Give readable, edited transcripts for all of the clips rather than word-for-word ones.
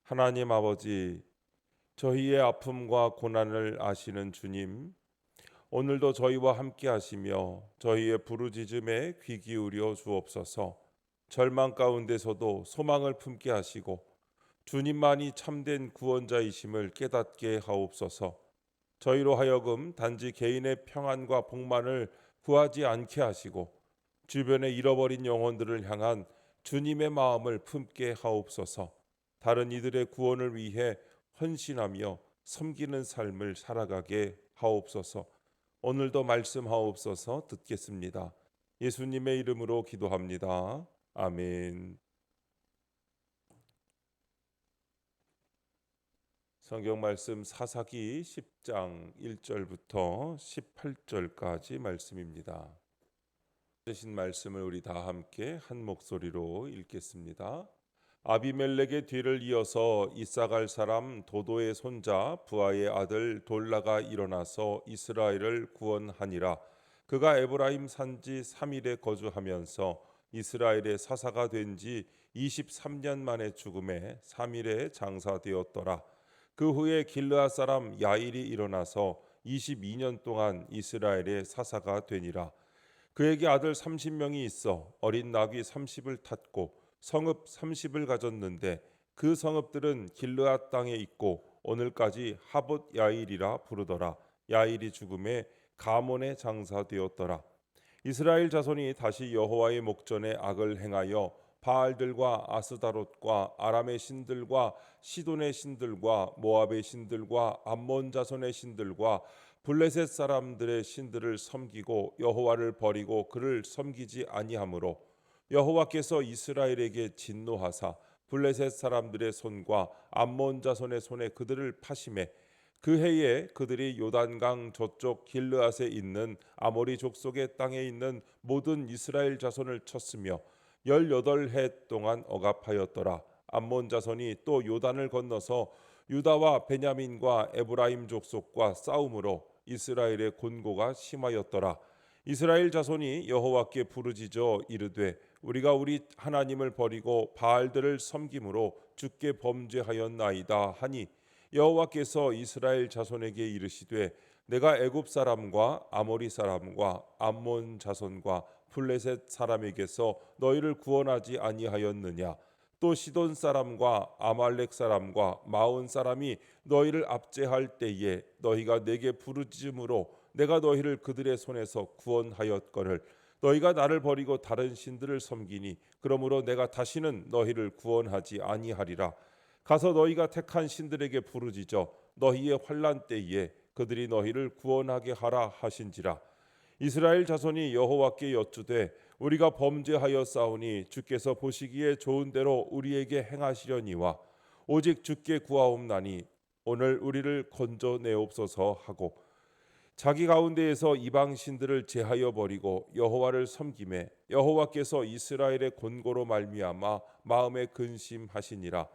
하나님 아버지, 저희의 아픔과 고난을 아시는 주님, 오늘도 저희와 함께 하시며 저희의 부르짖음에 귀 기울여 주옵소서. 절망 가운데서도 소망을 품게 하시고 주님만이 참된 구원자이심을 깨닫게 하옵소서. 저희로 하여금 단지 개인의 평안과 복만을 구하지 않게 하시고 주변에 잃어버린 영혼들을 향한 주님의 마음을 품게 하옵소서. 다른 이들의 구원을 위해 헌신하며 섬기는 삶을 살아가게 하옵소서. 오늘도 말씀하옵소서. 듣겠습니다. 예수님의 이름으로 기도합니다. 아멘. 성경 말씀 사사기 10장 1절부터 18절까지 말씀입니다. 주신 말씀을 우리 다 함께 한 목소리로 읽겠습니다. 아비멜렉의 뒤를 이어서 이사갈 사람 도도의 손자 부하의 아들 돌라가 일어나서 이스라엘을 구원하니라. 그가 에브라임 산지 3일에 거주하면서 이스라엘의 사사가 된 지 23년 만에 죽음에 3일에 장사되었더라. 그 후에 길르앗 사람 야일이 일어나서 22년 동안 이스라엘의 사사가 되니라. 그에게 아들 30명이 있어 어린 나귀 30을 탔고 성읍 30을 가졌는데 그 성읍들은 길르앗 땅에 있고 오늘까지 하봇 야일이라 부르더라. 야일이 죽음에 가몬에 장사되었더라. 이스라엘 자손이 다시 여호와의 목전에 악을 행하여 바알들과 아스다롯과 아람의 신들과 시돈의 신들과 모압의 신들과 암몬 자손의 신들과 블레셋 사람들의 신들을 섬기고 여호와를 버리고 그를 섬기지 아니하므로 여호와께서 이스라엘에게 진노하사 블레셋 사람들의 손과 암몬 자손의 손에 그들을 파심해 그 해에 그들이 요단강 저쪽 길르앗에 있는 아모리 족속의 땅에 있는 모든 이스라엘 자손을 쳤으며 18해 동안 억압하였더라. 암몬 자손이 또 요단을 건너서 유다와 베냐민과 에브라임 족속과 싸움으로 이스라엘의 곤고가 심하였더라. 이스라엘 자손이 여호와께 부르짖어 이르되 우리가 우리 하나님을 버리고 바알들을 섬김으로 주께 범죄하였나이다 하니 여호와께서 이스라엘 자손에게 이르시되 내가 애굽 사람과 아모리 사람과 암몬 자손과 블레셋 사람에게서 너희를 구원하지 아니하였느냐. 또 시돈 사람과 아말렉 사람과 마온 사람이 너희를 압제할 때에 너희가 내게 부르짖음으로 내가 너희를 그들의 손에서 구원하였거늘 너희가 나를 버리고 다른 신들을 섬기니 그러므로 내가 다시는 너희를 구원하지 아니하리라. 가서 너희가 택한 신들에게 부르짖어 너희의 환난 때에 그들이 너희를 구원하게 하라 하신지라. 이스라엘 자손이 여호와께 여쭈되 우리가 범죄하여 싸우니 주께서 보시기에 좋은 대로 우리에게 행하시려니와 오직 주께 구하옵나니 오늘 우리를 건져내옵소서 하고 자기 가운데에서 이방 신들을 제하여 버리고 여호와를 섬김에 여호와께서 이스라엘의 곤고로 말미암아 마음에 근심하시니라.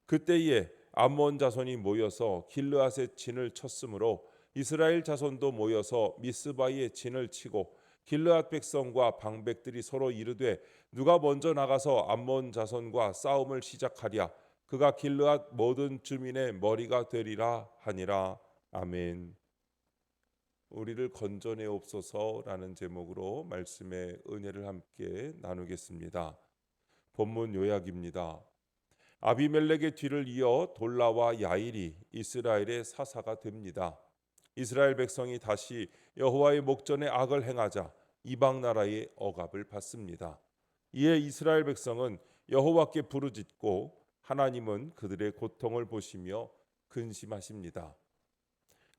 그때에 암몬 자손이 모여서 길르앗의 진을 쳤으므로 이스라엘 자손도 모여서 미스바의 진을 치고 길르앗 백성과 방백들이 서로 이르되 누가 먼저 나가서 암몬 자손과 싸움을 시작하랴. 그가 길르앗 모든 주민의 머리가 되리라 하니라. 아멘. 우리를 건져내옵소서라는 제목으로 말씀의 은혜를 함께 나누겠습니다. 본문 요약입니다. 아비멜렉의 뒤를 이어 돌라와 야일이 이스라엘의 사사가 됩니다. 이스라엘 백성이 다시 여호와의 목전에 악을 행하자 이방 나라의 억압을 받습니다. 이에 이스라엘 백성은 여호와께 부르짖고 하나님은 그들의 고통을 보시며 근심하십니다.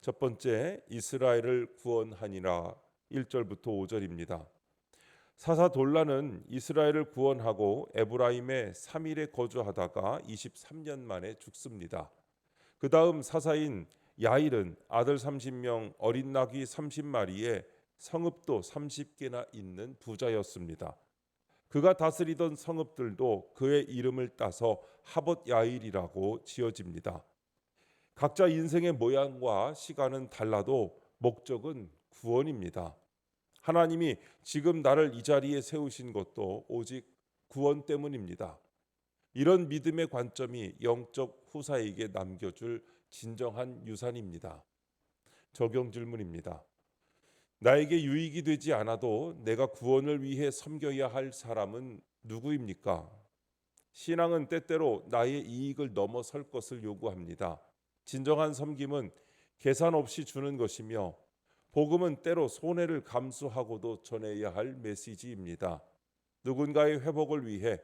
첫 번째, 이스라엘을 구원하니라 1절부터 5절입니다. 사사 돌라는 이스라엘을 구원하고 에브라임에 3일에 거주하다가 23년 만에 죽습니다. 그 다음 사사인 야일은 아들 30명, 어린 나귀 30마리에 성읍도 30개나 있는 부자였습니다. 그가 다스리던 성읍들도 그의 이름을 따서 하봇 야일이라고 지어집니다. 각자 인생의 모양과 시간은 달라도 목적은 구원입니다. 하나님이 지금 나를 이 자리에 세우신 것도 오직 구원 때문입니다. 이런 믿음의 관점이 영적 후사에게 남겨줄 진정한 유산입니다. 적용 질문입니다. 나에게 유익이 되지 않아도 내가 구원을 위해 섬겨야 할 사람은 누구입니까? 신앙은 때때로 나의 이익을 넘어설 것을 요구합니다. 진정한 섬김은 계산 없이 주는 것이며 복음은 때로 손해를 감수하고도 전해야 할 메시지입니다. 누군가의 회복을 위해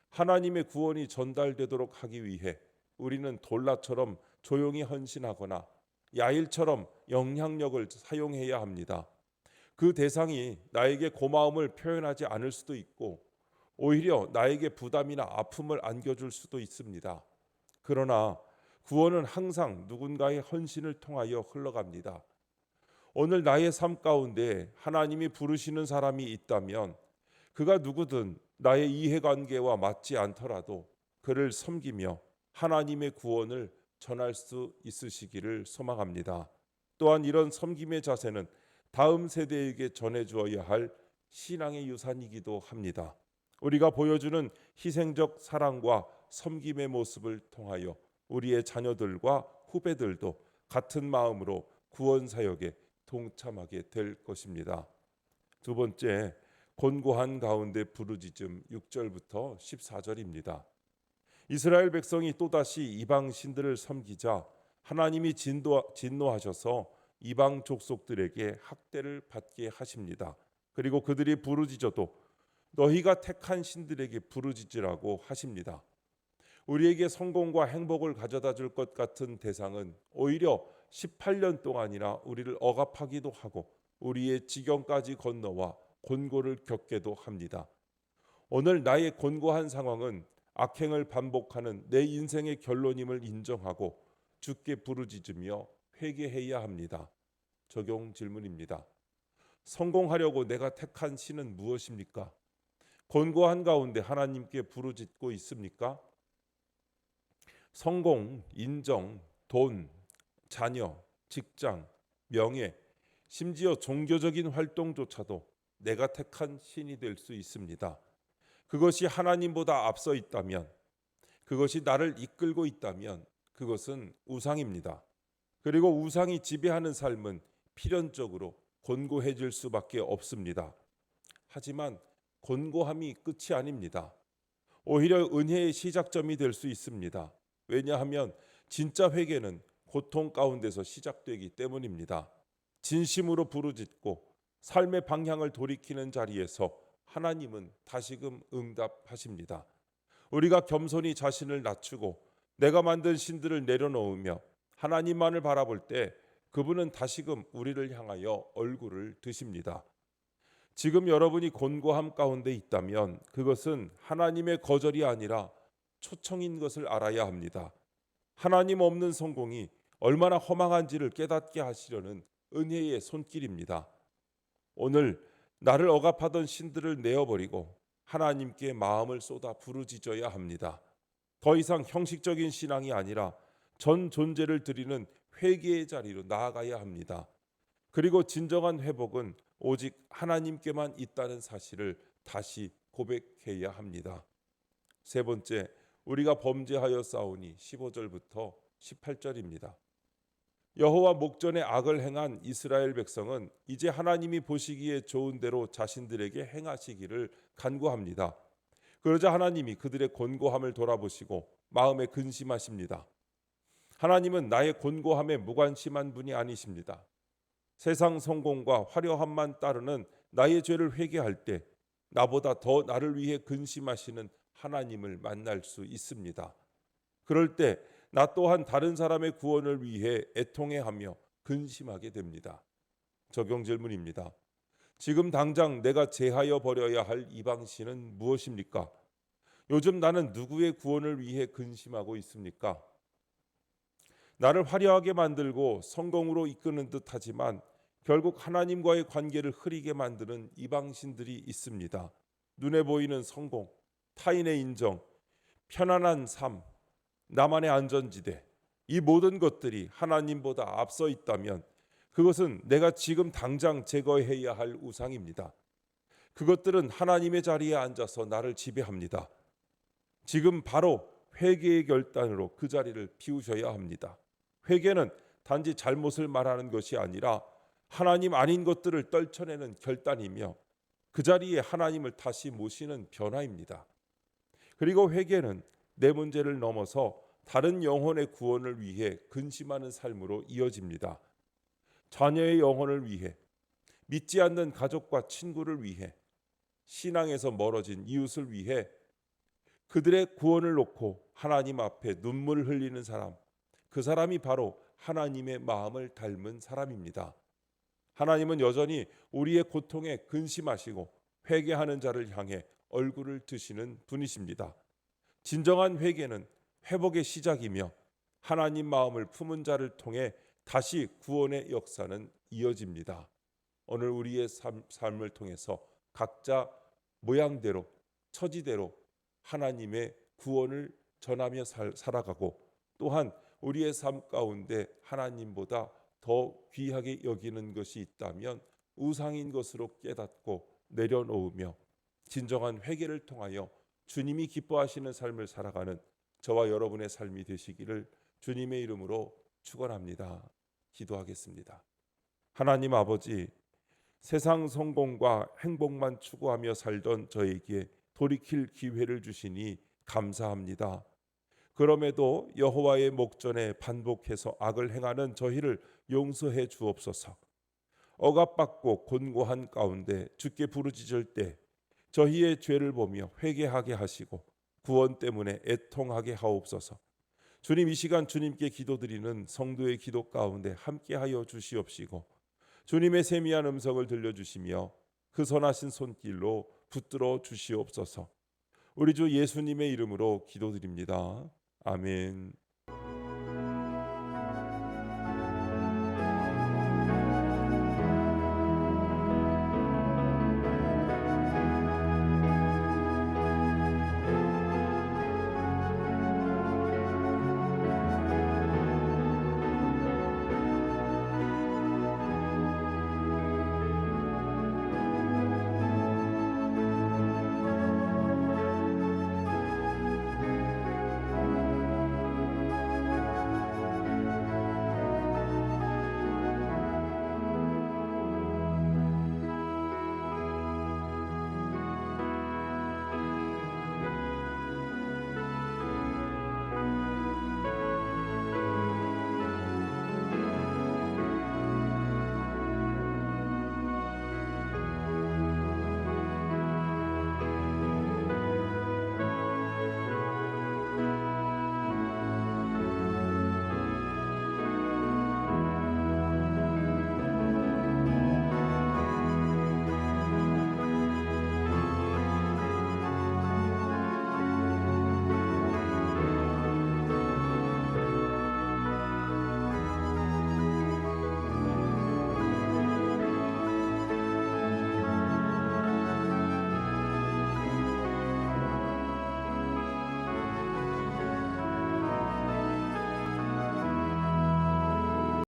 하나님의 구원이 전달되도록 하기 위해 우리는 돌라처럼 조용히 헌신하거나 야일처럼 영향력을 사용해야 합니다. 그 대상이 나에게 고마움을 표현하지 않을 수도 있고 오히려 나에게 부담이나 아픔을 안겨줄 수도 있습니다. 그러나 구원은 항상 누군가의 헌신을 통하여 흘러갑니다. 오늘 나의 삶 가운데 하나님이 부르시는 사람이 있다면 그가 누구든 나의 이해관계와 맞지 않더라도 그를 섬기며 하나님의 구원을 전할 수 있으시기를 소망합니다. 또한 이런 섬김의 자세는 다음 세대에게 전해주어야 할 신앙의 유산이기도 합니다. 우리가 보여주는 희생적 사랑과 섬김의 모습을 통하여 우리의 자녀들과 후배들도 같은 마음으로 구원 사역에 동참하게 될 것입니다. 두 번째, 곤고한 가운데 부르짖음 6절부터 14절입니다. 이스라엘 백성이 또다시 이방 신들을 섬기자 하나님이 진노하셔서 이방 족속들에게 학대를 받게 하십니다. 그리고 그들이 부르짖어도 너희가 택한 신들에게 부르짖으라고 하십니다. 우리에게 성공과 행복을 가져다 줄 것 같은 대상은 오히려 18년 동안이나 우리를 억압하기도 하고 우리의 지경까지 건너와 곤고를 겪게도 합니다. 오늘 나의 곤고한 상황은 악행을 반복하는 내 인생의 결론임을 인정하고 주께 부르짖으며 회개해야 합니다. 적용 질문입니다. 성공하려고 내가 택한 신은 무엇입니까? 곤고한 가운데 하나님께 부르짖고 있습니까? 성공, 인정, 돈, 자녀, 직장, 명예, 심지어 종교적인 활동조차도 내가 택한 신이 될 수 있습니다. 그것이 하나님보다 앞서 있다면, 그것이 나를 이끌고 있다면 그것은 우상입니다. 그리고 우상이 지배하는 삶은 필연적으로 곤고해질 수밖에 없습니다. 하지만 곤고함이 끝이 아닙니다. 오히려 은혜의 시작점이 될 수 있습니다. 왜냐하면 진짜 회개는 고통 가운데서 시작되기 때문입니다. 진심으로 부르짖고 삶의 방향을 돌이키는 자리에서 하나님은 다시금 응답하십니다. 우리가 겸손히 자신을 낮추고 내가 만든 신들을 내려놓으며 하나님만을 바라볼 때 그분은 다시금 우리를 향하여 얼굴을 드십니다. 지금 여러분이 곤고함 가운데 있다면 그것은 하나님의 거절이 아니라 초청인 것을 알아야 합니다. 하나님 없는 성공이 얼마나 허망한지를 깨닫게 하시려는 은혜의 손길입니다. 오늘 나를 억압하던 신들을 내어버리고 하나님께 마음을 쏟아 부르짖어야 합니다. 더 이상 형식적인 신앙이 아니라 전 존재를 드리는 회개의 자리로 나아가야 합니다. 그리고 진정한 회복은 오직 하나님께만 있다는 사실을 다시 고백해야 합니다. 세 번째, 우리가 범죄하여 싸우니 15절부터 18절입니다. 여호와 목전에 악을 행한 이스라엘 백성은 이제 하나님이 보시기에 좋은 대로 자신들에게 행하시기를 간구합니다. 그러자 하나님이 그들의 곤고함을 돌아보시고 마음에 근심하십니다. 하나님은 나의 곤고함에 무관심한 분이 아니십니다. 세상 성공과 화려함만 따르는 나의 죄를 회개할 때 나보다 더 나를 위해 근심하시는 하나님을 만날 수 있습니다. 그럴 때 나 또한 다른 사람의 구원을 위해 애통해하며 근심하게 됩니다. 적용 질문입니다. 지금 당장 내가 제하여 버려야 할 이방신은 무엇입니까? 요즘 나는 누구의 구원을 위해 근심하고 있습니까? 나를 화려하게 만들고 성공으로 이끄는 듯하지만 결국 하나님과의 관계를 흐리게 만드는 이방신들이 있습니다. 눈에 보이는 성공, 타인의 인정, 편안한 삶, 나만의 안전지대, 이 모든 것들이 하나님보다 앞서 있다면 그것은 내가 지금 당장 제거해야 할 우상입니다. 그것들은 하나님의 자리에 앉아서 나를 지배합니다. 지금 바로 회개의 결단으로 그 자리를 비우셔야 합니다. 회개는 단지 잘못을 말하는 것이 아니라 하나님 아닌 것들을 떨쳐내는 결단이며 그 자리에 하나님을 다시 모시는 변화입니다. 그리고 회개는 내 문제를 넘어서 다른 영혼의 구원을 위해 근심하는 삶으로 이어집니다. 자녀의 영혼을 위해, 믿지 않는 가족과 친구를 위해, 신앙에서 멀어진 이웃을 위해 그들의 구원을 놓고 하나님 앞에 눈물을 흘리는 사람, 그 사람이 바로 하나님의 마음을 닮은 사람입니다. 하나님은 여전히 우리의 고통에 근심하시고 회개하는 자를 향해 얼굴을 드시는 분이십니다. 진정한 회개는 회복의 시작이며 하나님 마음을 품은 자를 통해 다시 구원의 역사는 이어집니다. 오늘 우리의 삶을 통해서 각자 모양대로 처지대로 하나님의 구원을 전하며 살아가고 또한 우리의 삶 가운데 하나님보다 더 귀하게 여기는 것이 있다면 우상인 것으로 깨닫고 내려놓으며 진정한 회개를 통하여 주님이 기뻐하시는 삶을 살아가는 저와 여러분의 삶이 되시기를 주님의 이름으로 축원합니다. 기도하겠습니다. 하나님 아버지, 세상 성공과 행복만 추구하며 살던 저에게 돌이킬 기회를 주시니 감사합니다. 그럼에도 여호와의 목전에 반복해서 악을 행하는 저희를 용서해 주옵소서. 억압받고 곤고한 가운데 주께 부르짖을 때 저희의 죄를 보며 회개하게 하시고 구원 때문에 애통하게 하옵소서. 주님, 이 시간 주님께 기도드리는 성도의 기도 가운데 함께하여 주시옵시고 주님의 세미한 음성을 들려주시며 그 선하신 손길로 붙들어 주시옵소서. 우리 주 예수님의 이름으로 기도드립니다. 아멘.